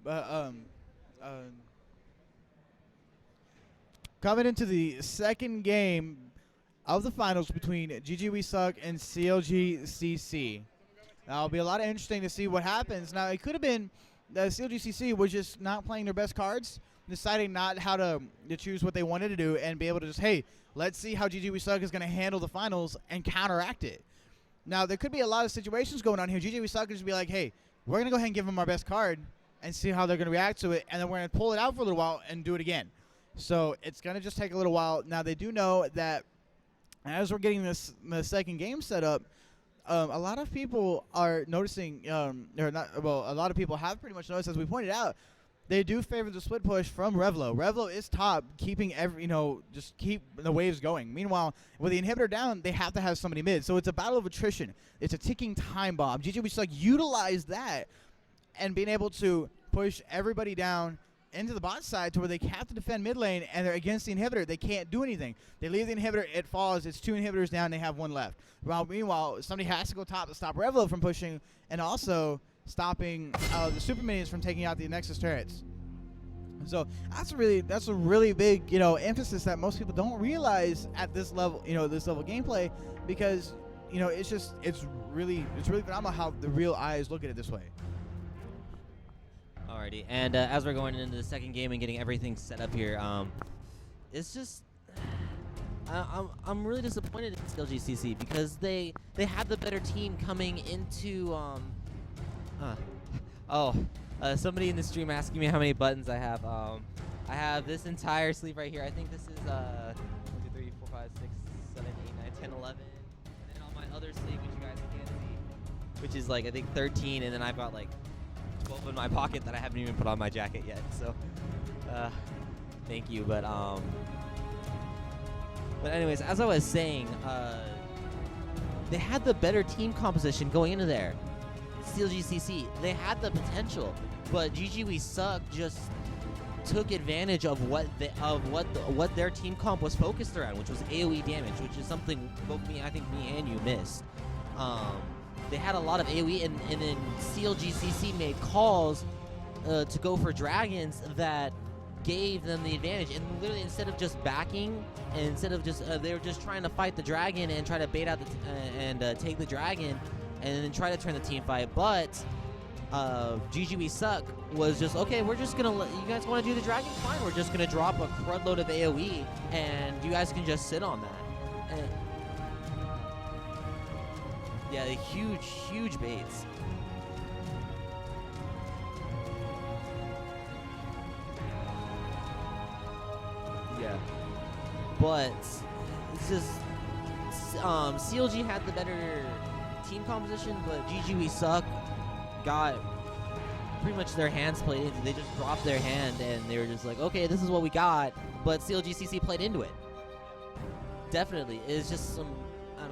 But coming into the second game of the finals between GG We Suck and CLGCC. Now, it'll be a lot of interesting to see what happens. Now, it could have been that CLGCC was just not playing their best cards, deciding not how to choose what they wanted to do, and be able to just, hey, let's see how GG We Suck is going to handle the finals and counteract it. Now, there could be a lot of situations going on here. GG We Suck could just be like, hey, we're going to go ahead and give them our best card and see how they're going to react to it, and then we're going to pull it out for a little while and do it again. So it's going to just take a little while. Now, they do know that as we're getting the second game set up, a lot of people are noticing, a lot of people have pretty much noticed, as we pointed out, they do favor the split push from Revlo. Revlo is top, keeping just keep the waves going. Meanwhile, with the inhibitor down, they have to have somebody mid. So it's a battle of attrition. It's a ticking time bomb. GG We Suck utilized that and being able to push everybody down into the bot side to where they have to defend mid lane, and they're against the inhibitor. They can't do anything. They leave the inhibitor, it falls, it's 2 inhibitors down, they have 1 left. Well, meanwhile, somebody has to go top to stop Revlo from pushing, and also stopping the super minions from taking out the Nexus turrets. So that's a really big emphasis that most people don't realize at this level, this level of gameplay, because it's really phenomenal how the real eyes look at it this way. Alrighty, and as we're going into the second game and getting everything set up here, it's just I'm really disappointed in CLGCC because they had the better team coming into somebody in the stream asking me how many buttons I have. I have this entire sleeve right here. I think this is 1, 2, 3, 4, 5, 6, 7, 8, 9, 10, 11, and then on my other sleeve, which you guys can't see, which is like I think 13, and then I've got like 12 in my pocket that I haven't even put on my jacket yet. So, thank you. But anyways, as I was saying, they had the better team composition going into there. CLGCC, they had the potential, but GG We Suck just took advantage of what their team comp was focused around, which was AOE damage, which is something both me and you missed. They had a lot of AoE, and then CLGCC made calls to go for dragons that gave them the advantage. And literally, instead of just backing, and instead of just they were just trying to fight the dragon and try to bait out and take the dragon, and then try to turn the team fight. But GG We Suck was just, okay, we're just gonna let you guys want to do the dragon, fine. We're just gonna drop a crud load of AoE, and you guys can just sit on that. And yeah, the huge baits. Yeah, but it's just CLG had the better team composition, but GG We Suck got pretty much their hands played into. They just dropped their hand and they were just like, okay, this is what we got. But CLGCC played into it. Definitely, it's just a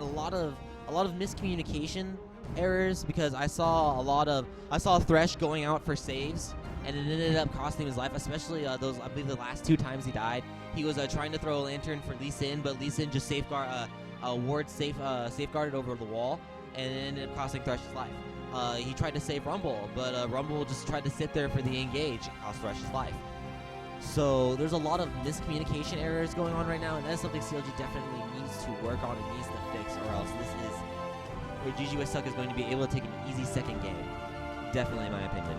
lot of miscommunication errors, because I saw Thresh going out for saves, and it ended up costing his life, especially I believe the last 2 times he died. He was trying to throw a lantern for Lee Sin, but Lee Sin just safeguarded over the wall, and it ended up costing Thresh's life. He tried to save Rumble, but Rumble just tried to sit there for the engage, and cost Thresh's life. So there's a lot of miscommunication errors going on right now, and that's something CLG definitely needs to work on and needs to fix, or else this is where GG We Suck is going to be able to take an easy second game. Definitely, in my opinion.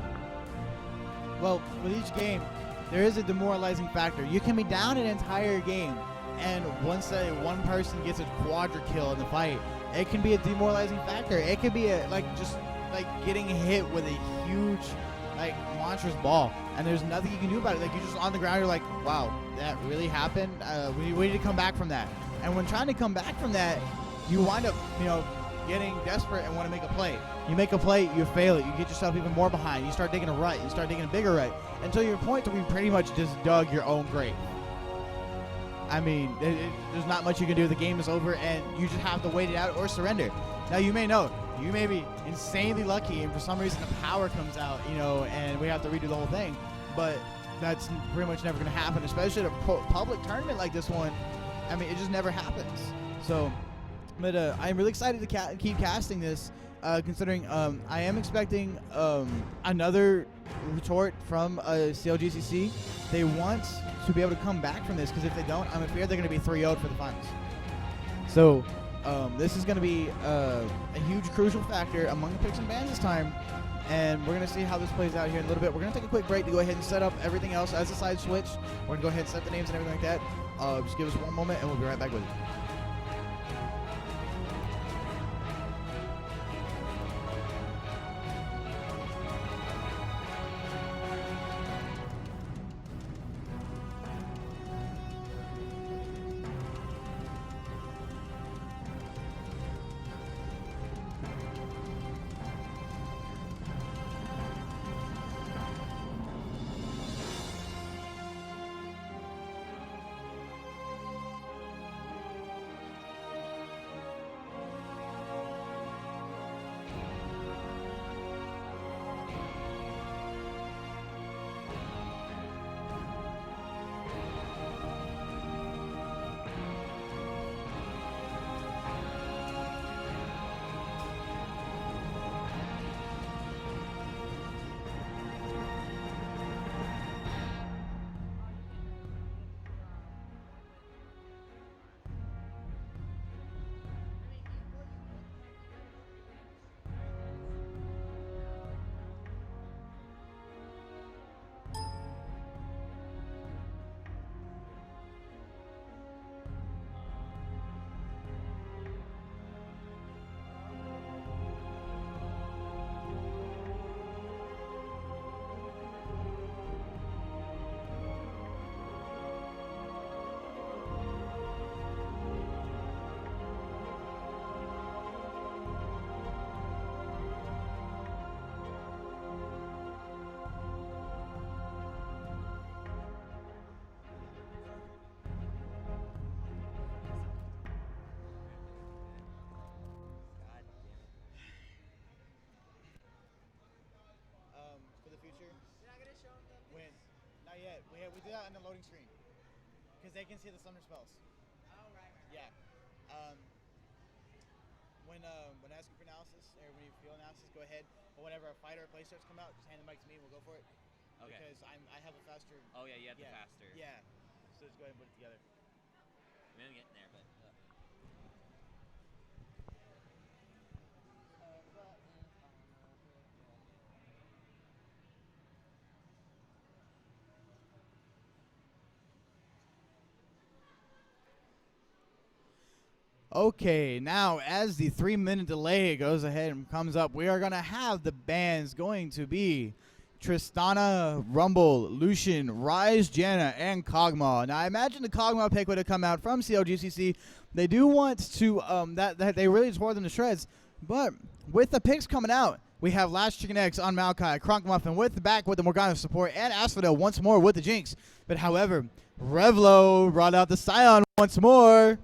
Well, with each game, there is a demoralizing factor. You can be down an entire game, and once one person gets a quadra kill in the fight, it can be a demoralizing factor. It could be just getting hit with a huge, monstrous ball, and there's nothing you can do about it. You're just on the ground. You're like, wow, that really happened. We need to come back from that. And when trying to come back from that, you wind up, getting desperate and want to make a play. You make a play, you fail it. You get yourself even more behind. You start digging a rut. You start digging a bigger rut until your point where you pretty much just dug your own grave. I mean, there's not much you can do. The game is over, and you just have to wait it out or surrender. Now, you may know, you may be insanely lucky, and for some reason the power comes out, and we have to redo the whole thing. But that's pretty much never going to happen, especially at a public tournament like this one. I mean, it just never happens. So, but I'm really excited to keep casting this. considering I am expecting another retort from CLGCC. They want to be able to come back from this, because if they don't, I'm afraid they're going to be 3-0'd for the finals. So this is going to be a huge crucial factor among the picks and bans this time, and we're going to see how this plays out here in a little bit. We're going to take a quick break to go ahead and set up everything else as a side switch. We're going to go ahead and set the names and everything like that. Just give us one moment, and we'll be right back with you. For the future, you're not gonna show them when? Not yet. We do that on the loading screen, because they can see the summoner spells. Oh right. Yeah. When asking for analysis, or when you feel analysis, go ahead. But whenever a fighter or play starts come out, just hand the mic to me and we'll go for it. Okay. Because I have a faster. Oh yeah, you have the faster. Yeah. So just go ahead and put it together. I'm gonna get in there, but. Okay, now as the 3-minute delay goes ahead and comes up, we are going to have the bands going to be Tristana, Rumble, Lucian, Rise, Janna, and Kog'Maw. Now I imagine the Kog'Maw pick would have come out from CLGCC. They do want to, that they really tore them to shreds, but with the picks coming out, we have Last Chicken X on Maokai, Kronk Muffin with the Morgana support, and Asphodel once more with the Jinx. But however, Revlo brought out the Scion once more.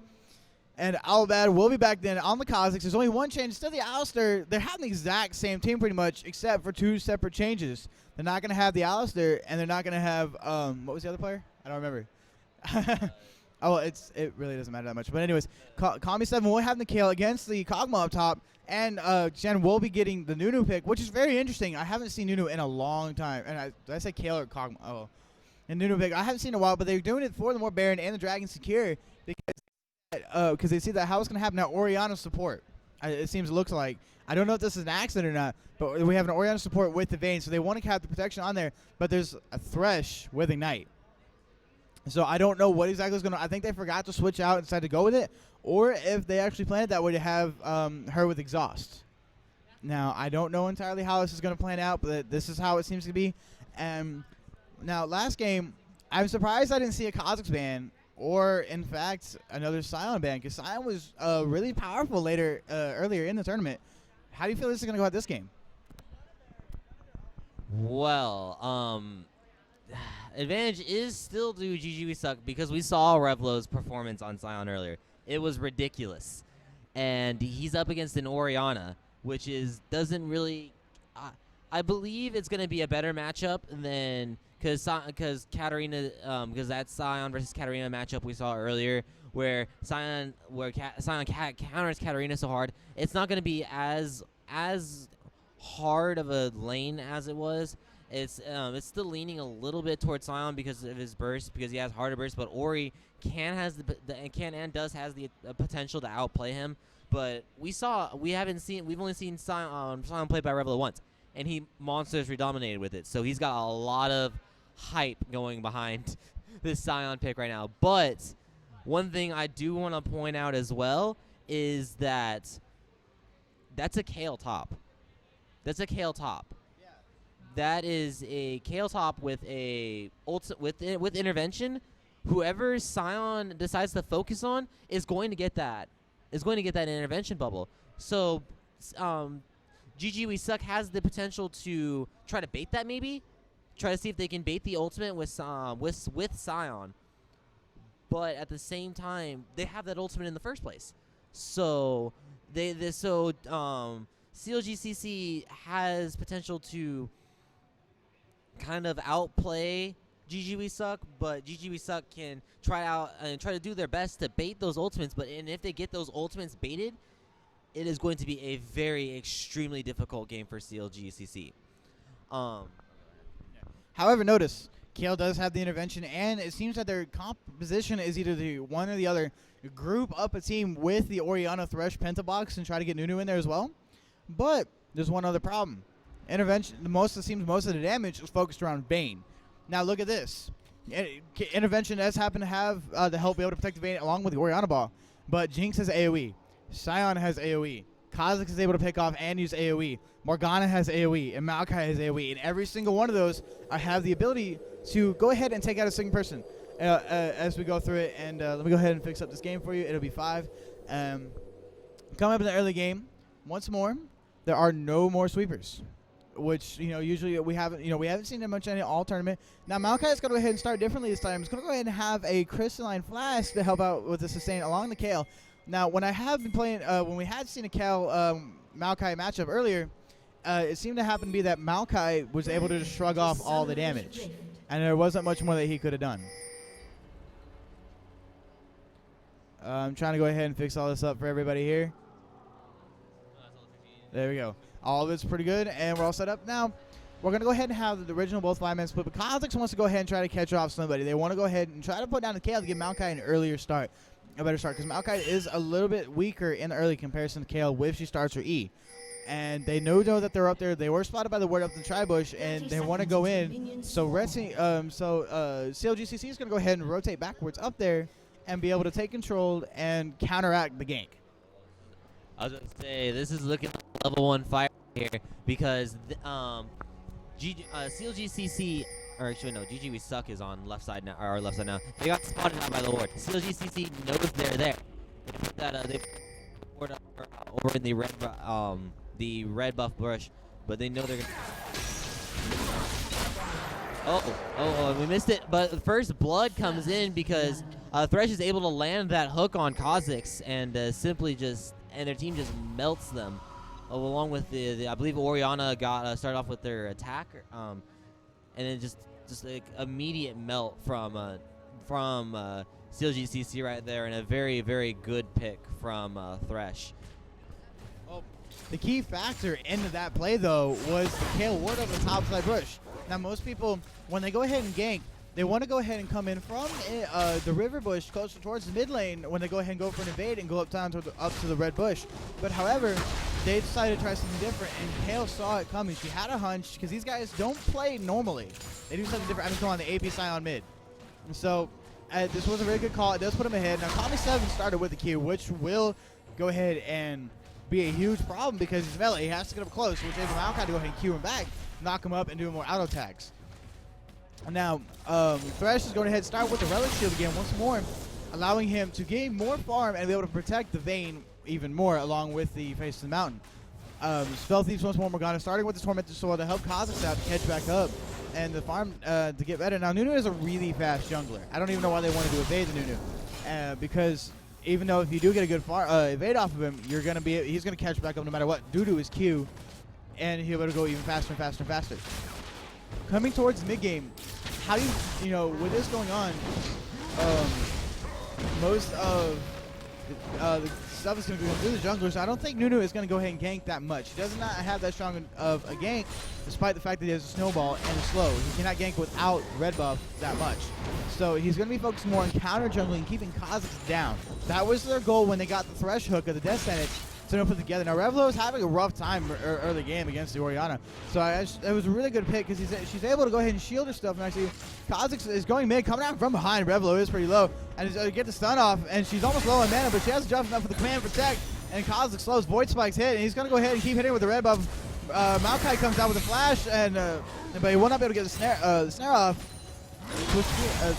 And Albad will be back then on the Kha'Zix. There's only one change. Still the Alistair. They're having the exact same team pretty much, except for 2 separate changes. They're not going to have the Alistair, and they're not going to have, what was the other player? I don't remember. Oh, it really doesn't matter that much. But anyways, Kami 7 will have Nikhil against the Kog'Maw up top, and Jen will be getting the Nunu pick, which is very interesting. I haven't seen Nunu in a long time. And did I say Kale or Kog'Maw? Oh, and Nunu pick. I haven't seen it in a while, but they're doing it for the more Baron and the Dragon Secure, because they see that how it's going to happen now. Orianna support, looks like. I don't know if this is an accident or not, but we have an Orianna support with the Vayne, so they want to have the protection on there, but there's a Thresh with Ignite. So I don't know what exactly is going to. I think they forgot to switch out and decided to go with it, or if they actually planned it that way to have her with Exhaust. Now, I don't know entirely how this is going to plan out, but this is how it seems to be. Now, last game, I'm surprised I didn't see a Kha'Zix ban, or, in fact, another Scion ban, because Scion was really powerful earlier in the tournament. How do you feel this is going to go out this game? Well, advantage is still to GG We Suck, because we saw Revlo's performance on Scion earlier. It was ridiculous. And he's up against an Orianna, which doesn't really... I believe it's going to be a better matchup than... Because Katarina, because that Scion versus Katarina matchup we saw earlier, where Scion counters Katarina so hard, it's not going to be as as hard of a lane as it was. It's still leaning a little bit towards Sion because of his burst, because he has harder burst. But Ori does has the potential to outplay him. But we've only seen Sion played by Revelo once, and he monstrously dominated with it. So he's got a lot of hype going behind this Sion pick right now. But one thing I do want to point out as well is that's a Kale top. That's a Kale top. That is a Kale top with with intervention. Whoever Sion decides to focus on is going to get that intervention bubble. So, GG We Suck has the potential to try to bait that, maybe try to see if they can bait the ultimate with Sion. But at the same time, they have that ultimate in the first place. So CLGCC has potential to kind of outplay GG We Suck, but GG We Suck can try to do their best to bait those ultimates. And if they get those ultimates baited, it is going to be a very extremely difficult game for CLGCC. However, notice Kale does have the intervention, and it seems that their composition is either the one or the other. Group up a team with the Orianna Thresh Pentabox and try to get Nunu in there as well. But there's one other problem. Intervention. Most of the damage is focused around Vayne. Now look at this. Intervention does happen to have the help be able to protect the Vayne along with the Orianna Ball, but Jinx has AoE. Sion has AoE. Kha'Zix is able to pick off and use AoE. Morgana has AoE, and Maokai has AoE, and every single one of those have the ability to go ahead and take out a single person as we go through it. And let me go ahead and fix up this game for you. It'll be 5. Coming up in the early game, once more, there are no more sweepers, which usually we haven't seen that much in all tournament. Now Maokai is going to go ahead and start differently this time. He's going to go ahead and have a crystalline flash to help out with the sustain along the Kale. Now, when I have been playing, when we had seen a Kale Maokai matchup earlier, it seemed to happen to be that Maokai was able to just shrug off all the damage, and there wasn't much more that he could have done. I'm trying to go ahead and fix all this up for everybody here. There we go. All of it's pretty good, and we're all set up. Now, we're going to go ahead and have the original both 5-man split, but Kha'Zix wants to go ahead and try to catch off somebody. They want to go ahead and try to put down the Kale to give Maokai an earlier start. A better start, because Maokai is a little bit weaker in the early comparison to Kale if she starts her E. And they know that they're up there. They were spotted by the ward up the tri-bush, and they want to go in. So CLGCC is going to go ahead and rotate backwards up there and be able to take control and counteract the gank. I was going to say, this is looking like level 1 fire here, because CLGCC, or actually no, GG We Suck is on left side now, or left side now. They got spotted out by the ward. CLGCC knows they're there. They put that they ward over in the red buff bush, but they know they're gonna. Oh, we missed it. But the first blood comes in because Thresh is able to land that hook on Kha'Zix and and their team just melts them. Along with the I believe Orianna got started off with their attack, and then just like immediate melt from CLGCC right there, and a very, very good pick from Thresh. Well, the key factor into that play though was the Kale ward over the top side bush. Now most people, when they go ahead and gank, they want to go ahead and come in from the river bush closer towards the mid lane when they go ahead and go for an evade and go up to the red bush. But however, they decided to try something different, and Kale saw it coming. She had a hunch, because these guys don't play normally. They do something different. I'm going on the AP Sion mid. And so this was a very good call. It does put him ahead. Now Tommy 7 started with the Q, which will go ahead and be a huge problem because he's melee. He has to get up close, which enables Maokai to go ahead and Q him back, knock him up, and do more auto attacks. Now, Thresh is going ahead and start with the Relic Shield again once more, allowing him to gain more farm and be able to protect the Vayne even more along with the face of the mountain. Spell Thieves once more, Morgana starting with the Tormented Sword to help Kha'Zix out to catch back up and the farm to get better. Now, Nunu is a really fast jungler. I don't even know why they wanted to evade the Nunu, because even though if you do get a good evade off of him, he's going to catch back up no matter what. Dudu is Q, and he'll be able to go even faster and faster and faster. Coming towards mid-game, how do you with this going on, most of the stuff is going to go through the jungler, so I don't think Nunu is going to go ahead and gank that much. He does not have that strong of a gank, despite the fact that he has a snowball and is slow. He cannot gank without red buff that much. So he's going to be focused more on counter jungling, keeping Kha'Zix down. That was their goal when they got the Thresh hook of the Death Sentence to put together. Now Revlo is having a rough time early game against the Orianna, so it was a really good pick because she's able to go ahead and shield her stuff. And actually, Kha'Zix is going mid, coming out from behind. Revlo is pretty low, and is get the stun off, and she's almost low on mana, but she has just enough for the command protect. And Kha'Zix slows Void Spike's hit, and he's gonna go ahead and keep hitting with the red buff. Maokai comes out with a flash, and but he will not be able to get the snare off.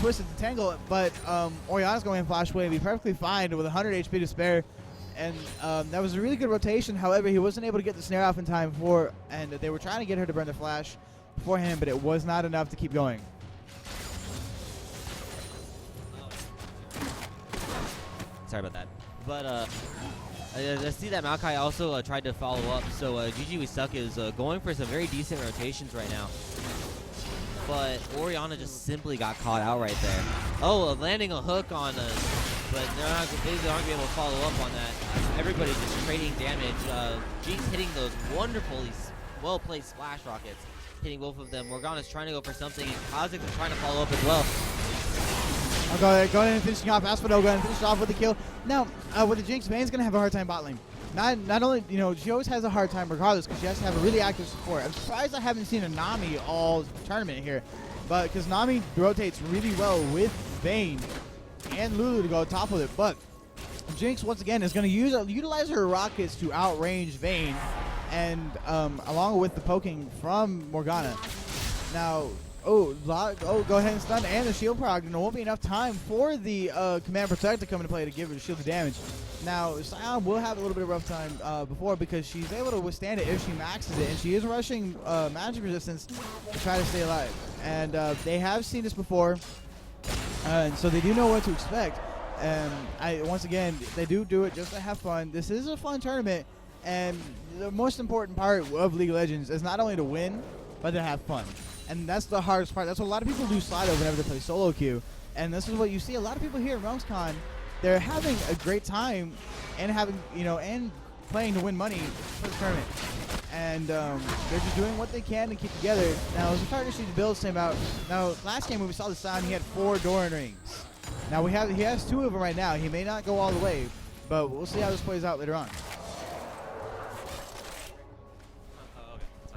Twisted the tangle, but Orianna's going in flash wave. He's perfectly fine with 100 HP to spare. And that was a really good rotation. However, he wasn't able to get the snare off in time before, and they were trying to get her to burn the flash before him, but it was not enough to keep going. Sorry about that. But I see that Maokai also tried to follow up, so GG We Suck is going for some very decent rotations right now. But Orianna just simply got caught out right there. Oh, landing a hook on but they aren't going to be able to follow up on that. Everybody's just trading damage. Jinx hitting those wonderfully well-placed splash rockets, hitting both of them. Morgana's trying to go for something, and Kha'Zix is trying to follow up as well. I'll go ahead and finishing off. Asphodel going to finish off with the kill. Now, with the Jinx, Vayne's going to have a hard time bot lane. Not only, she always has a hard time regardless because she has to have a really active support. I'm surprised I haven't seen a Nami all tournament here, but because Nami rotates really well with Vayne and Lulu to go top of it. But Jinx, once again, is going to utilize her rockets to outrange Vayne, and along with the poking from Morgana. Now, go ahead and stun and the shield proc, and there won't be enough time for the command protect to come into play to give her the shield of damage. Now, Sion will have a little bit of rough time before because she's able to withstand it if she maxes it, and she is rushing magic resistance to try to stay alive. And they have seen this before, and so they do know what to expect. And once again, they do it just to have fun. This is a fun tournament, and the most important part of League of Legends is not only to win, but to have fun. And that's the hardest part. That's what a lot of people lose sight of whenever they play solo queue. And this is what you see. A lot of people here at Realmscon, they're having a great time and having, and playing to win money for the tournament. And they're just doing what they can to keep together. Now, as a partnership to build came out. Now, last game when we saw the Sion, he had 4 Doran rings. Now he has 2 of them right now. He may not go all the way, but we'll see how this plays out later on. Okay, that's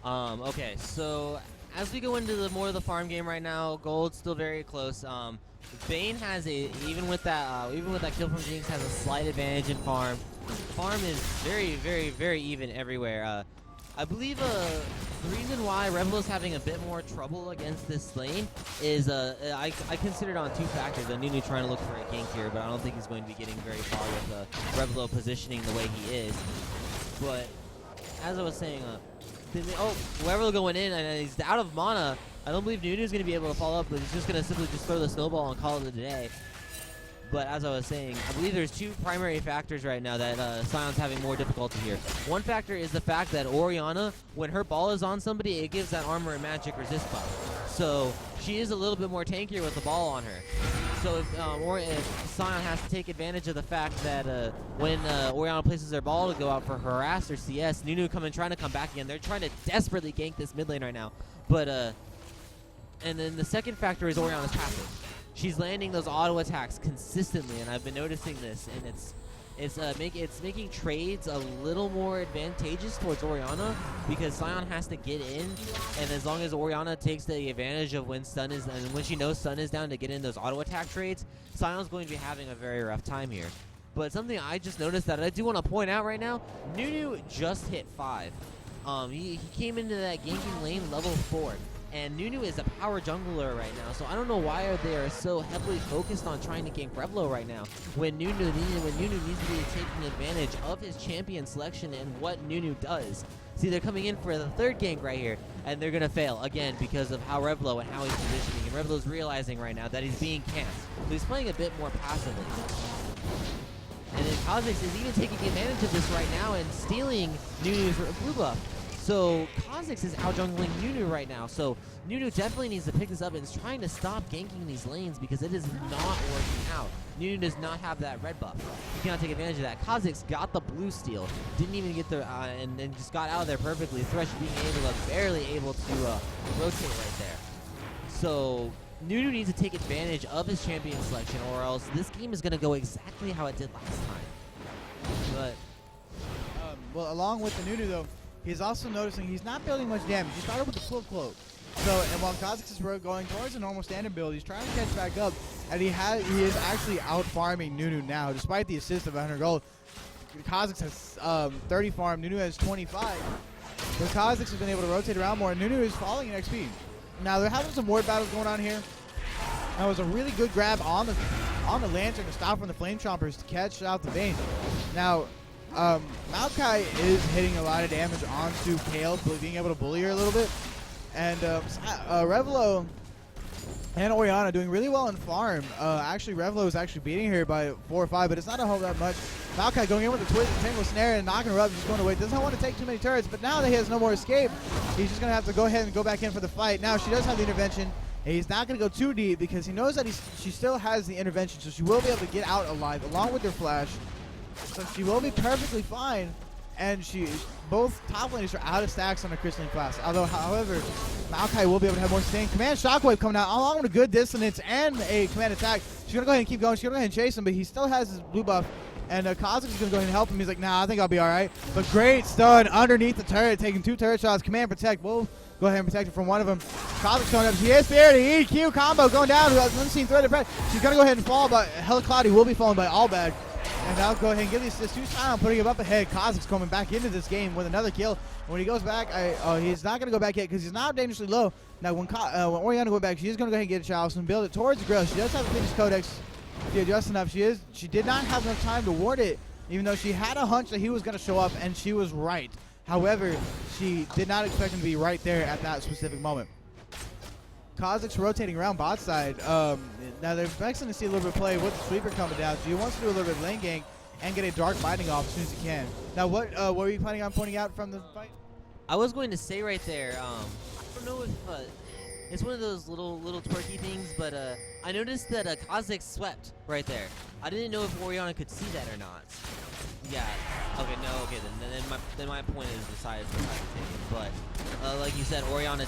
fine. Okay, so as we go into more of the farm game right now, gold's still very close. Vayne has even with that kill from Jinx, has a slight advantage in farm. Farm is very, very, very even everywhere. I believe the reason why Revlo's having a bit more trouble against this lane is I consider it on 2 factors. Nunu trying to look for a gank here, but I don't think he's going to be getting very far with Revlo positioning the way he is. But as I was saying, Revlo going in and he's out of mana. I don't believe Nunu's going to be able to follow up, but he's just going to simply just throw the snowball and call it a day. But as I was saying, I believe there's 2 primary factors right now that Sion's having more difficulty here. One factor is the fact that Orianna, when her ball is on somebody, it gives that armor and magic resist buff. So she is a little bit more tankier with the ball on her. So if Sion has to take advantage of the fact that when Orianna places their ball to go out for harass or CS, Nunu trying to come back again. They're trying to desperately gank this mid lane right now. But and then the second factor is Orianna's passive. She's landing those auto attacks consistently, and I've been noticing this, and it's making trades a little more advantageous towards Orianna because Sion has to get in, and as long as Orianna takes the advantage of when stun is, and when she knows stun is down to get in those auto attack trades, Sion's going to be having a very rough time here. But something I just noticed that I do want to point out right now, Nunu just hit 5. He came into that ganking lane level 4. And Nunu is a power jungler right now, so I don't know why they are so heavily focused on trying to gank Revlo right now when Nunu needs to be taking advantage of his champion selection and what Nunu does. See, they're coming in for the 3rd gank right here, and they're going to fail again because of how Revlo and how he's positioning. And Revlo's realizing right now that he's being camped, so he's playing a bit more passively. And then Kha'Zix is even taking advantage of this right now and stealing Nunu's blue buff. So Kha'Zix is out jungling Nunu right now. So Nunu definitely needs to pick this up and is trying to stop ganking these lanes because it is not working out. Nunu does not have that red buff. He cannot take advantage of that. Kha'Zix got the blue steal, didn't even get the and then just got out of there perfectly. Thresh being barely able to rotate right there. So Nunu needs to take advantage of his champion selection, or else this game is going to go exactly how it did last time. But well, along with the Nunu though, he's also noticing he's not building much damage. He started with the full cloak. So, and while Kha'Zix is going towards a normal standard build, he's trying to catch back up, and he is actually out farming Nunu now, despite the assist of 100 gold. Kha'Zix has 30 farm, Nunu has 25. But Kha'Zix has been able to rotate around more, and Nunu is falling in XP. Now they're having some ward battles going on here. That was a really good grab on the lantern to stop from the flame chompers to catch out the Vayne. Now, Maokai is hitting a lot of damage onto Kale, being able to bully her a little bit. And Revelo and Orianna doing really well in farm. Actually, Revelo is actually beating her by 4 or 5, but it's not a whole that much. Maokai going in with the twist and tangle snare and knocking her up, just going away. Doesn't want to take too many turrets, but now that he has no more escape, he's just going to have to go ahead and go back in for the fight. Now, she does have the intervention. And he's not going to go too deep because he knows that she still has the intervention, so she will be able to get out alive along with her flash. So she will be perfectly fine. And both top laners are out of stacks on a crystalline class. However, Maokai will be able to have more sustain. Command Shockwave coming out along with a good dissonance and a command attack. She's going to go ahead and keep going. She's going to go ahead and chase him, but he still has his blue buff. And Kha'Zix is going to go ahead and help him. He's like, nah, I think I'll be all right. But great stun underneath the turret, taking 2 turret shots. Command protect. We'll go ahead and protect her from one of them. Kha'Zix showing up. She is there. The EQ combo going down. Unseen threat of She's going to go ahead and fall, but Hella Cloudy will be falling by Allbag. And now go ahead and give the assist to Silent, putting him up ahead. Kha'Zix coming back into this game with another kill. And when he goes back, he's not going to go back yet because he's not dangerously low. Now, when Orianna goes back, she is going to go ahead and get a chalice and build it towards the grill. She does have a Phoenix Codex. Yeah, just enough. She did not have enough time to ward it, even though she had a hunch that he was going to show up, and she was right. However, she did not expect him to be right there at that specific moment. Kha'Zix rotating around bot side. Now they're expecting to see a little bit of play with the sweeper coming down. So he wants to do a little bit of lane gang and get a dark binding off as soon as he can. Now, what were you planning on pointing out from the fight? I was going to say right there, I don't know if it's one of those little twerky things, but I noticed that Kha'Zix swept right there. I didn't know if Orianna could see that or not. Yeah. Okay. No. Okay. Then my point is besides the But like you said, Orianna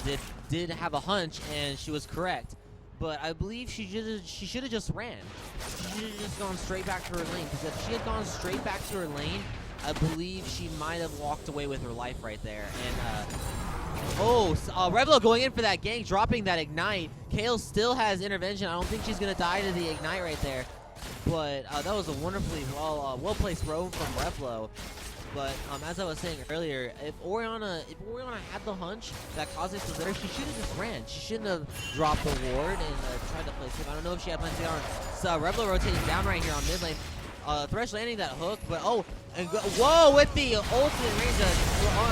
did have a hunch, and she was correct. But I believe she should have just ran. She should have just gone straight back to her lane. Because if she had gone straight back to her lane, I believe she might have walked away with her life right there. And Revelo going in for that gank, dropping that ignite. Kale still has intervention. I don't think she's gonna die to the ignite right there. But that was a wonderfully well placed roam from Revelo. But as I was saying earlier, if Orianna had the hunch that Kha'Zix was there, she should have just ran. She shouldn't have dropped the ward and tried to play safe. I don't know if she had plans to get on. So Revelo rotating down right here on mid lane. Thresh landing that hook, but whoa, with the ultimate range,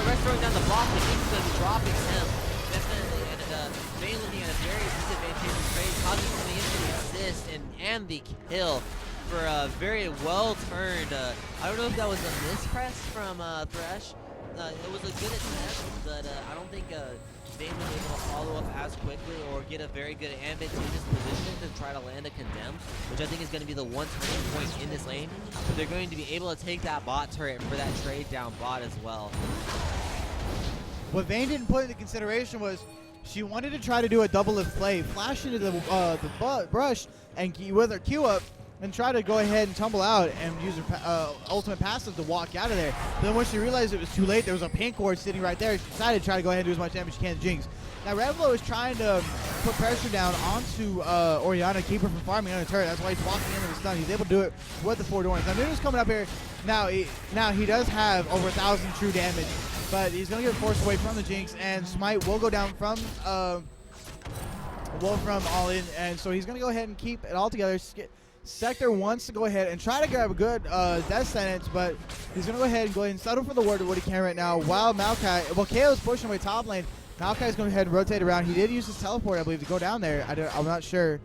restoring down the block, the King's going to be dropping him. Definitely, and Vayne looking at a very disadvantageous trade. Kha'Zix coming in for the assist and the kill for a very well turned. I don't know if that was a mispress from Thresh. It was a good attempt, but I don't think Vayne was able to follow up as quickly or get a very good advantageous position to try to land a condemn, which I think is going to be the one turning point in this lane. But they're going to be able to take that bot turret for that trade down bot as well. What Vayne didn't put into consideration was she wanted to try to do a double lift play, flash into the brush, and with her Q up, and try to go ahead and tumble out and use her ultimate passive to walk out of there. But then when she realized it was too late, there was a pink ward sitting right there. She decided to try to go ahead and do as much damage as she can to Jinx. Now Revelo is trying to put pressure down onto Orianna, keep her from farming on the turret. That's why he's walking in with the stun. He's able to do it with the 4 Dorns. Now Nunu's coming up here. Now he does have over 1,000 true damage, but he's going to get forced away from the Jinx, and Smite will go down from all in, and so he's going to go ahead and keep it all together. Sector wants to go ahead and try to grab a good death sentence, but he's going to go ahead and settle for the ward of what he can right now, while Kale is pushing away top lane. Maokai's going to go ahead and rotate around. He did use his teleport, I believe, to go down there. I'm not sure.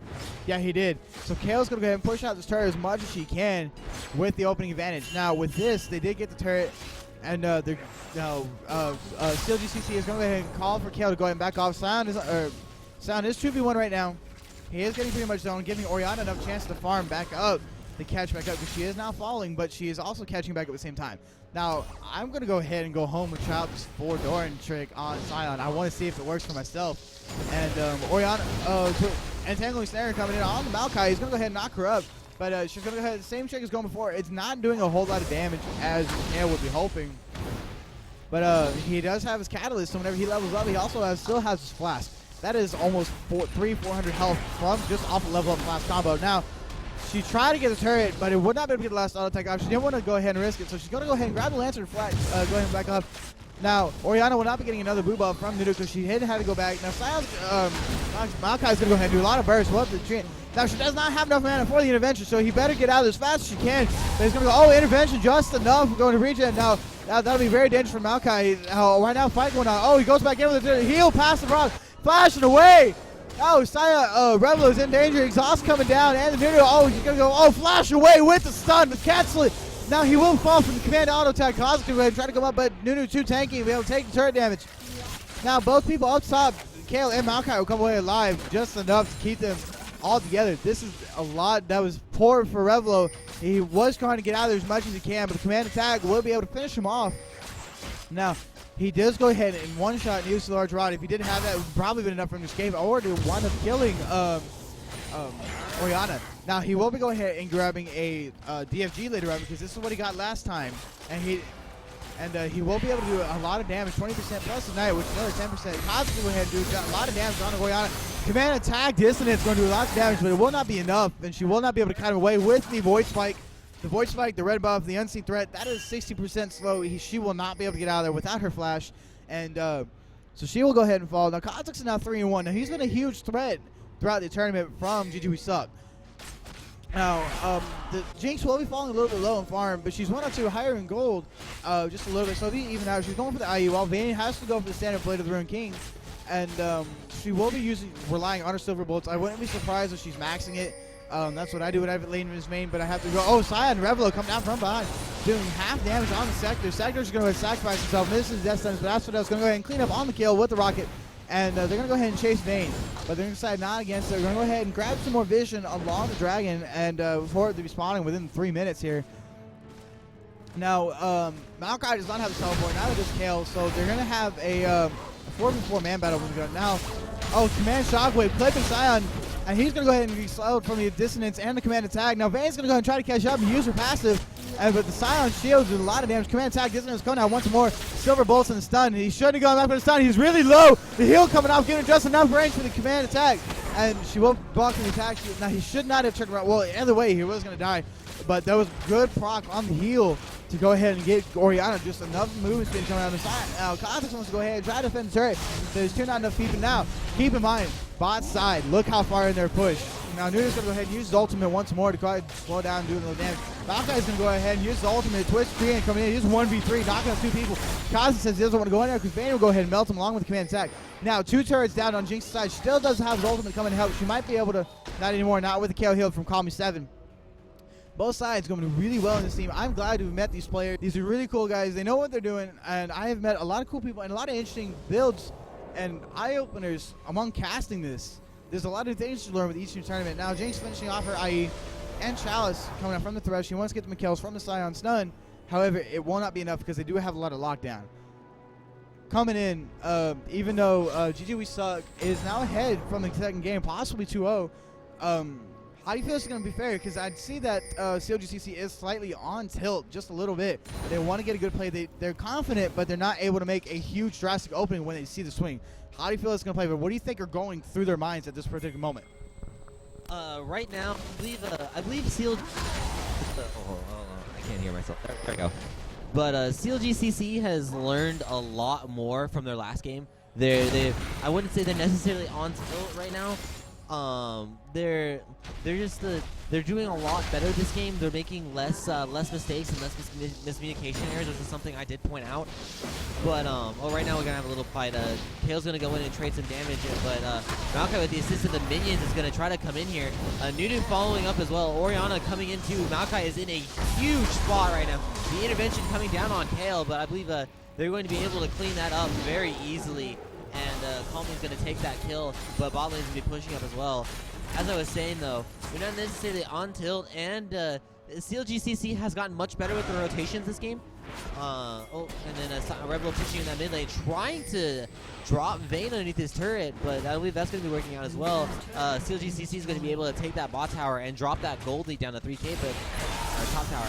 Yeah, he did. So Kale's going to go ahead and push out this turret as much as she can with the opening advantage. Now, with this, they did get the turret, And they're now CLGCC is going to go ahead and call for Kale to go ahead and back off. Sound is 2v1 right now. He is getting pretty much zoned, giving Oriana enough chance to farm back up, to catch back up, because she is now falling, but she is also catching back up at the same time. Now, I'm going to go ahead and go home and try out this 4-Doran trick on Sion. I want to see if it works for myself. And Oriana, entangling snare coming in on the Maokai. He's going to go ahead and knock her up. But she's going to go ahead, the same trick as going before. It's not doing a whole lot of damage as Kale would be hoping. But he does have his catalyst, so whenever he levels up, he also still has his flask. That is almost 400 health from just off a level up flask combo. Now, she tried to get the turret, but it would not be able to get the last auto attack off. She didn't want to go ahead and risk it, so she's going to go ahead and grab the Lantern flat, go ahead and back up. Now, Oriana will not be getting another boo buff from Nudu because she had to go back. Now, Sion's, Maokai is going to go ahead and do a lot of bursts. Now, she does not have enough mana for the intervention, so he better get out of this as fast as she can. But he's going to go, intervention just enough. We're going to reach it. Now, that'll be very dangerous for Maokai. Right now, fight going on. He goes back in with the heal past the rock, flashing away. Saya Rebel is in danger. Exhaust coming down, and the Nudu, he's going to go, flash away with the stun, but cancel it. Now he will fall from the command auto attack. Cosmic can try to come up, but Nunu too tanky to be able to take the turret damage. Now both people up top, Kale and Maokai, will come away alive just enough to keep them all together. This is a lot that was poor for Revlo. He was trying to get out of there as much as he can, but the command attack will be able to finish him off. Now, he does go ahead and one-shot and use the large rod. If he didn't have that, it would probably been enough for him to escape or to wind up killing Oriana. Now, he will be going ahead and grabbing a DFG later on because this is what he got last time. And he will be able to do a lot of damage, 20% plus tonight, which is another 10%. Cosmic will go ahead and do a lot of damage on Oriana. Command attack dissonance going to do lots of damage, but it will not be enough, and she will not be able to cut him away with the Void Spike. The Void Spike, the red buff, the unseen threat, that is 60% slow. She will not be able to get out of there without her flash. And so she will go ahead and fall. Now, Kha'Zix is now 3-1. Now, he's been a huge threat throughout the tournament from GG We Suck. Now, the Jinx will be falling a little bit low in farm, but she's 1-2 higher in gold, just a little bit. So be even out. She's going for the IU, while Vayne has to go for the standard Blade of the Ruined King. And she will be relying on her silver bullets. I wouldn't be surprised if she's maxing it. That's what I do when I have it late in his main, but I have to go. Sion Revelo come down from behind, doing half damage on the Sector. Sector's going to sacrifice himself. And this is Death Sentence, but Asphodel's going to go ahead and clean up on the kill with the rocket. And they're going to go ahead and chase Vayne, but they're going to decide not against it. They're going to go ahead and grab some more vision along the dragon, and before it to be spawning within 3 minutes here. Now, Maokai does not have a teleport, neither does Kale, so they're going to have a 4v4 man battle. Now, command shockwave, clipping Sion, and he's going to go ahead and be slowed from the dissonance and the command attack. Now, Vayne's going to go ahead and try to catch up and use her passive, but the Sion shields do a lot of damage. Command attack, dissonance coming out once more. Silver bolts and the stun. He shouldn't have gone back for the stun. He's really low. The heal coming off, giving just enough range for the command attack, and she will block the attack. Now, he should not have turned around. Well, either way, he was going to die, but that was good proc on the heal to go ahead and get Oriana just enough movement speed coming out of the side. Now, Kha'Zix wants to go ahead and try to defend the turret. There's not enough people now. Keep in mind, bot side, look how far in their push. Now, Nuda's going to go ahead and use his ultimate once more to go ahead and slow down and do a little damage. Maokai's going to go ahead and use his ultimate, twist tree and coming in. He's 1v3, knocking out 2 people. Kha'Zix says he doesn't want to go in there because Vayne will go ahead and melt him along with the command attack. Now, 2 turrets down on Jinx's side. She still does have his ultimate coming to help. She might be able to, not anymore, not with the KO heal from Call Me 7. Both sides going really well in this team. I'm glad to have met these players. These are really cool guys. They know what they're doing, and I have met a lot of cool people and a lot of interesting builds and eye-openers among casting this. There's a lot of things to learn with each new tournament. Now, Jinx finishing off her IE, and Chalice coming up from the Thresh. She wants to get the kills from the Sion stun. However, it will not be enough because they do have a lot of lockdown. Coming in, even though GG We Suck is now ahead from the second game, possibly 2-0, how do you feel it's going to be fair? Because I see that CLGCC is slightly on tilt just a little bit. They want to get a good play. They're confident, but they're not able to make a huge drastic opening when they see the swing. How do you feel it's going to play? But what do you think are going through their minds at this particular moment? Right now, I believe CLG. I can't hear myself. There we go. But CLGCC has learned a lot more from their last game. I wouldn't say they're necessarily on tilt right now, They're doing a lot better this game. They're making less mistakes and less miscommunication errors, which is something I did point out. But right now we're gonna have a little fight. Kale's gonna go in and trade some damage, but Maokai with the assist of the minions is gonna try to come in here. Nunu following up as well. Orianna coming in too. Maokai is in a huge spot right now. The intervention coming down on Kale, but I believe they're going to be able to clean that up very easily. And Calming's going to take that kill, but bot lane's going to be pushing up as well. As I was saying, though, we're not necessarily on tilt, and CLGCC has gotten much better with the rotations this game. And then Rebel pushing in that mid lane, trying to drop Vayne underneath his turret, but I believe that's going to be working out as well. CLGCC is going to be able to take that bot tower and drop that gold lead down to 3k, but top tower.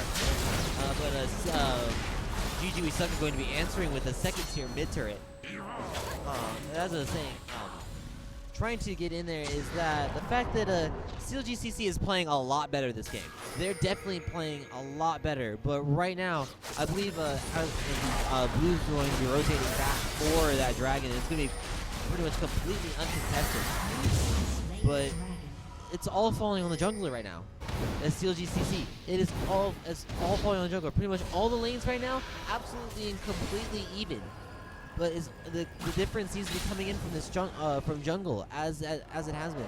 GG We Suck is going to be answering with a second tier mid turret. As I was saying, trying to get in there is that the fact that CLGCC is playing a lot better this game. They're definitely playing a lot better, but right now, I believe Blue's going to be rotating back for that dragon. It's going to be pretty much completely uncontested, but it's all falling on the jungler right now. That's CLGCC. It's all falling on the jungler. Pretty much all the lanes right now, absolutely and completely even. But the difference seems to be coming in from this from jungle as it has been.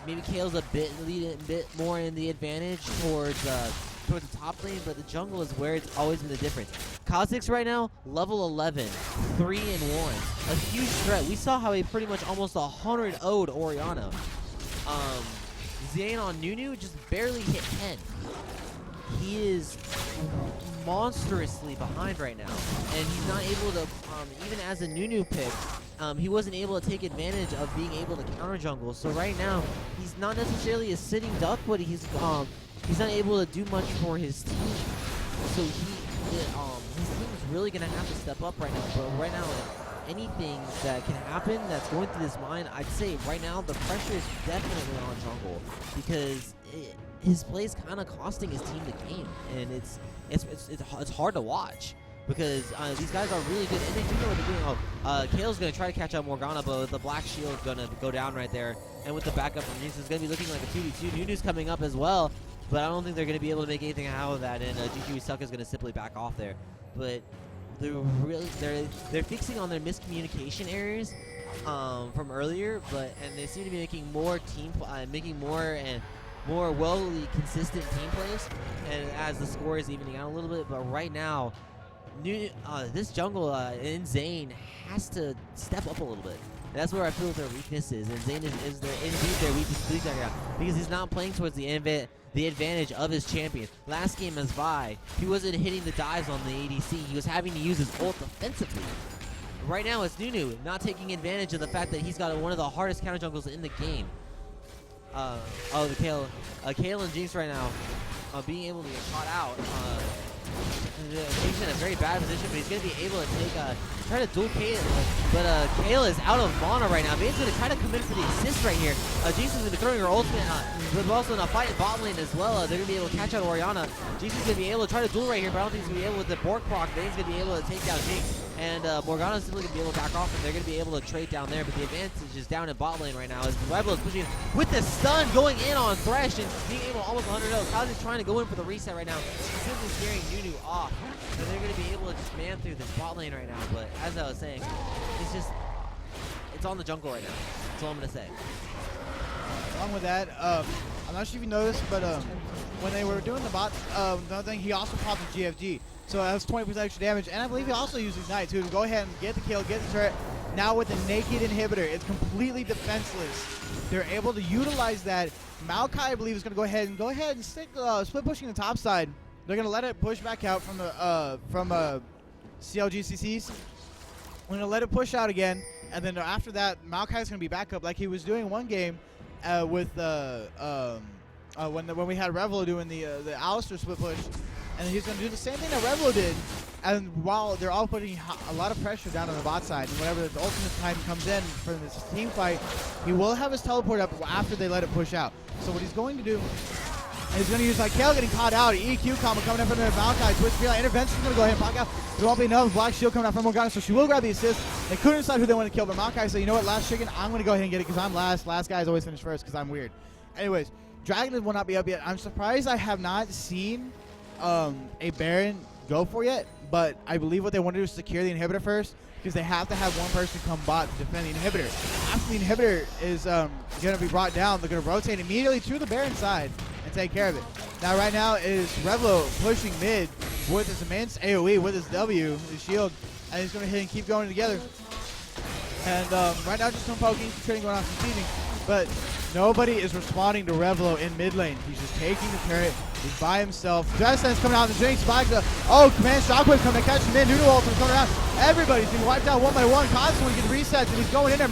Maybe Kale's a bit more in the advantage towards the top lane, but the jungle is where it's always been the difference. Kha'Zix right now, level 11, 3-1, a huge threat. We saw how he pretty much almost 100-0'd Orianna. Zayn on Nunu just barely hit 10. He is monstrously behind right now, and he's not able to, even as a Nunu pick, he wasn't able to take advantage of being able to counter jungle. So right now, he's not necessarily a sitting duck, but he's not able to do much for his team. So his team is really gonna have to step up right now. But right now, anything that can happen that's going through his mind, I'd say right now the pressure is definitely on jungle, because his play is kind of costing his team the game, and it's hard to watch because these guys are really good and they do know what they're doing. Kale's gonna try to catch up Morgana, but the black shield gonna go down right there, and with the backup from Nunu, it's gonna be looking like a 2v2. Nunu's coming up as well, but I don't think they're gonna be able to make anything out of that, and GG We Suck is gonna simply back off there. But they're fixing on their miscommunication errors from earlier, and they seem to be making more more well-ly consistent team plays, and as the score is evening out a little bit. But right now, this jungle in Zayn has to step up a little bit. That's where I feel their weakness is, and Zayn is indeed their weakest right now, because he's not playing towards the advantage of his champion. Last game as Vi, he wasn't hitting the dives on the ADC. He was having to use his ult defensively. Right now, it's Nunu not taking advantage of the fact that he's got one of the hardest counter jungles in the game. The Kale and Jinx right now being able to get caught out. Jinx in a very bad position, but he's going to be able to try to duel Kale. But Kale is out of mana right now. Vayne's going to try to come in for the assist right here. Jinx is going to be throwing her ultimate, but also in a fight in bot lane as well. They're going to be able to catch out Orianna. Jinx is going to be able to try to duel right here, but I don't think he's going to be able with the Bork proc. Vayne's going to be able to take down Jinx. And Morgana's simply going to be able to back off, and they're going to be able to trade down there. But the advantage is down in bot lane right now as Rebel is pushing with the stun going in on Thresh and being able to almost 100-0. Kha'Zix trying to go in for the reset right now. Simply scaring Nunu off. So they're going to be able to just man through this bot lane right now. But as I was saying, it's on the jungle right now. That's all I'm going to say. Along with that, I'm not sure if you noticed, but when they were doing the bot, another thing, he also popped the GFG. So that was 20% extra damage, and I believe he also used Ignite too to go ahead and get the kill, get the turret. Now with the naked inhibitor, it's completely defenseless. They're able to utilize that. Maokai, I believe, is going to go ahead and stick split pushing the top side. They're going to let it push back out from the CLGCCs. We're going to let it push out again, and then after that, Maokai's going to be back up like he was doing one game with when we had Revelo doing the Alistar split push. And he's going to do the same thing that Revelo did, and while they're all putting a lot of pressure down on the bot side, and whenever the ultimate time comes in for this team fight, he will have his teleport up after they let it push out. So what he's going to do And he's going to use like Kale getting caught out. EQ combo coming up from the Valkyrie. Twitch Freeline. Intervention's going to go ahead and block out. There won't be enough. Black Shield coming out from Morgana, so she will grab the assist. They couldn't decide who they want to kill, but Maokai said, you know what, last chicken, I'm going to go ahead and get it because I'm last. Last guys always finish first because I'm weird. Anyways, Dragon will not be up yet. I'm surprised I have not seen a Baron go for yet, but I believe what they want to do is secure the inhibitor first because they have to have one person come bot to defend the inhibitor. After the inhibitor is going to be brought down, they're going to rotate immediately to the Baron side and take care of it. Now, right now is Revlo pushing mid with his immense AoE, with his W, his shield, and he's going to hit and keep going together. And right now, just some poking, trading going on some seeding, but nobody is responding to Revlo in mid lane. He's just taking the turret. He's by himself. Death Sense coming out in the Jinx. Command Shockwave coming to catch him in. Noodle ultimate coming around. Everybody's being wiped out one by one. Constantly gets resets, and he's going in there.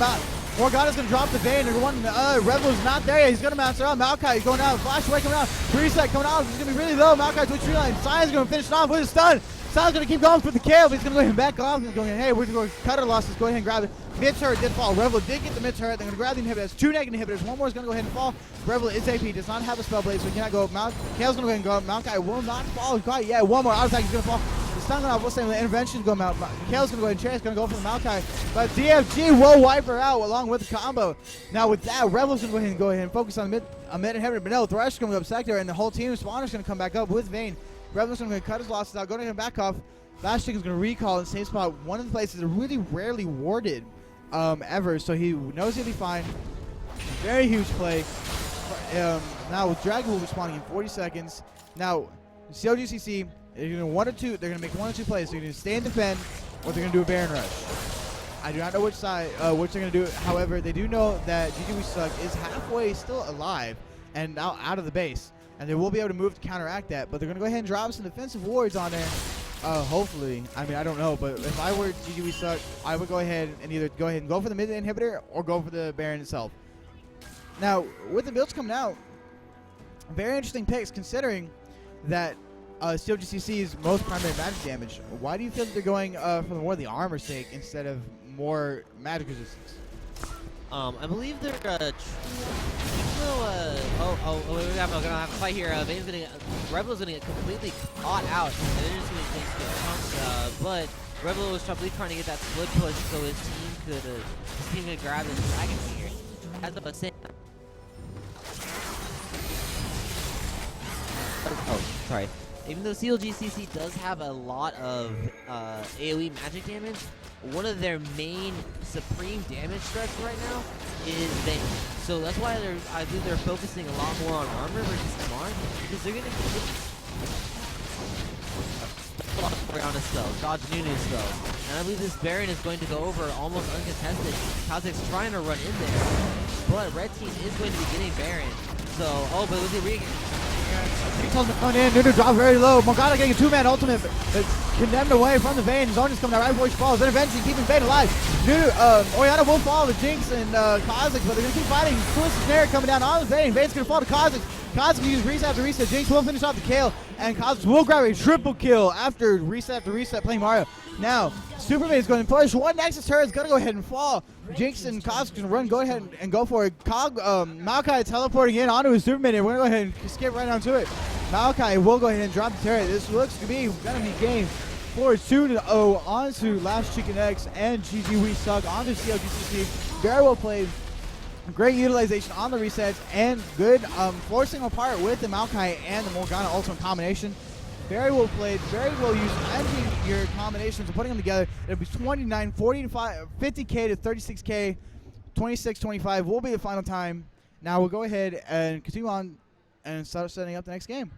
Morgana's going to drop the Vayne. Revlo's not there yet. He's going to bounce around. Maokai going out. Flash away coming out. Reset coming out. He's going to be really low. Maokai Twitch Freeline. Sion's going to finish it off with a stun. Sion's going to keep going for the kill, but he's going to go ahead and back off. He's going, hey, we're going to go cut our losses. Go ahead and grab it. Mid turret did fall. Revlo did get the mid turret. They're going to grab the inhibitors. 2 negative inhibitors. One more is going to go ahead and fall. Revlo is AP. Does not have a spell blade, so he cannot go. Kale's going to go ahead and go up. Maokai will not fall quite yet. One more auto attack is going to fall. The stun going off. We'll say the intervention is going out. Kale's going to go ahead and chase. Going to go for the Maokai. But DFG will wipe her out along with the combo. Now with that, Revlo's going to go ahead and focus on mid inhibitor. But no, Thresh is going to go up sector, and the whole team of Spawner's going to come back up with Vayne. Revlo's going to cut his losses out. Going to back off. Last Chick is going to recall in the same spot. One of the places that really rarely warded ever, so he knows he'll be fine. Very huge play. Now with Dragon will be responding in 40 seconds. Now, COGCC, they're going to make one or two plays. They're going to stay and defend, or they're going to do a Baron rush. I do not know which side, which they're going to do. However, they do know that GG We Suck is halfway still alive and now out of the base, and they will be able to move to counteract that. But they're going to go ahead and drop some defensive wards on there. Hopefully. I mean, I don't know, but if I were GG We Suck, I would go ahead and either go for the mid inhibitor or go for the Baron itself. Now, with the builds coming out, very interesting picks considering that COGCC's most primary magic damage. Why do you feel that they're going for more of the armor sake instead of more magic resistance? I believe they're we're gonna have a fight here. Revlo's gonna get completely caught out, and they're just gonna take the chunks. But Revlo was probably trying to get that split push so his team could grab the dragon here. As I was saying. Oh, sorry. Even though CLGCC does have a lot of AoE magic damage, one of their main supreme damage threats right now is Vayne. So that's why I think they're focusing a lot more on armor versus command, because they're gonna on a spell, dodge Nunu spells. And I believe this Baron is going to go over almost uncontested. Kha'Zix's trying to run in there, but red team is going to be getting Baron. So, but with the coming in, Nunu drops very low. Morgana getting a 2-man ultimate, but condemned away from the Vayne. Zone is coming out right before she falls. Intervention keeping Vayne alive. Orianna will fall to Jinx and Kha'Zix, but they're going to keep fighting. Twisted Snare coming down on the Vayne. Vayne's going to fall to Kha'Zix. Kha'Zix uses reset after reset. Jinx will finish off the Kale, and Kha'Zix will grab a triple kill after reset playing Mario. Now, Superman's going to push. One Nexus turret is going to go ahead and fall. Jinx and Kha'Zix going to run, go ahead and go for it. Maokai teleporting in onto his Superman, and we're going to go ahead and skip right onto it. Maokai will go ahead and drop the turret. This looks to be going to be game 4-2-0 onto Last Chicken X and GG We Suck onto CLGCC. Very well played. Great utilization on the resets and good forcing apart with the Maokai and the Morgana ultimate combination. Very well played, very well used. Managing your combinations and putting them together. It'll be 29, 40 to 50K to 36K, 26-25 will be the final time. Now we'll go ahead and continue on and start setting up the next game.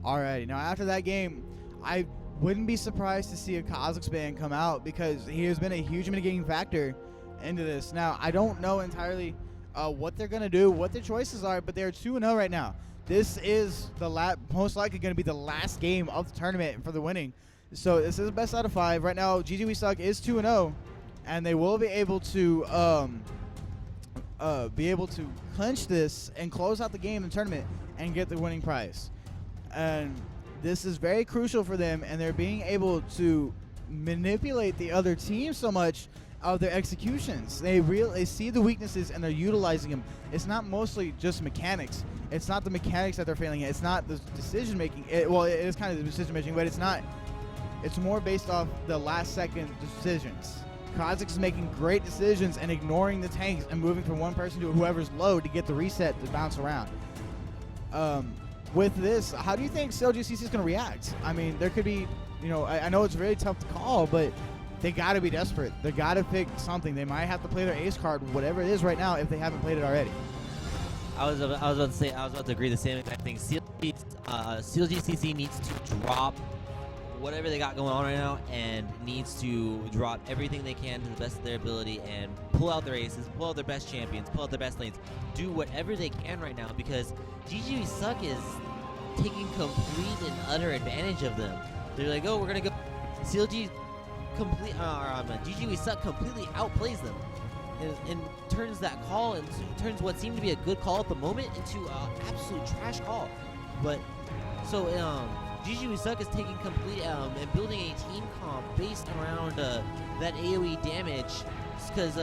Alrighty, now after that game, I wouldn't be surprised to see a Kazakhstan come out because he has been a huge mitigating factor into this. Now, I don't know entirely what they're going to do, what their choices are, but they're 2-0 right now. This is the most likely going to be the last game of the tournament for the winning. So this is the best out of 5. Right now, GG We Suck is 2-0, and they will be able to clinch this and close out the game in the tournament and get the winning prize. And this is very crucial for them, and they're being able to manipulate the other team so much of their executions. They see the weaknesses and they're utilizing them. It's not mostly just mechanics. It's not the mechanics that they're failing at. It's not the decision making. It is kind of the decision making, but it's not. It's more based off the last second decisions. Kha'Zix is making great decisions and ignoring the tanks and moving from one person to whoever's low to get the reset to bounce around. With this, how do you think CLGCC is going to react? I mean, there could be, I know it's very tough to call, but they got to be desperate. They got to pick something. They might have to play their ace card, whatever it is right now, if they haven't played it already. I was about to agree the same exact thing. CLGCC needs to drop whatever they got going on right now and needs to drop everything they can to the best of their ability and pull out their aces, pull out their best champions, pull out their best lanes, do whatever they can right now because GG Suck is taking complete and utter advantage of them. They're like, oh, we're gonna go. GG We Suck completely outplays them and turns that call and turns what seemed to be a good call at the moment into an absolute trash call. But so GG We Suck is taking complete and building a team comp based around that AoE damage because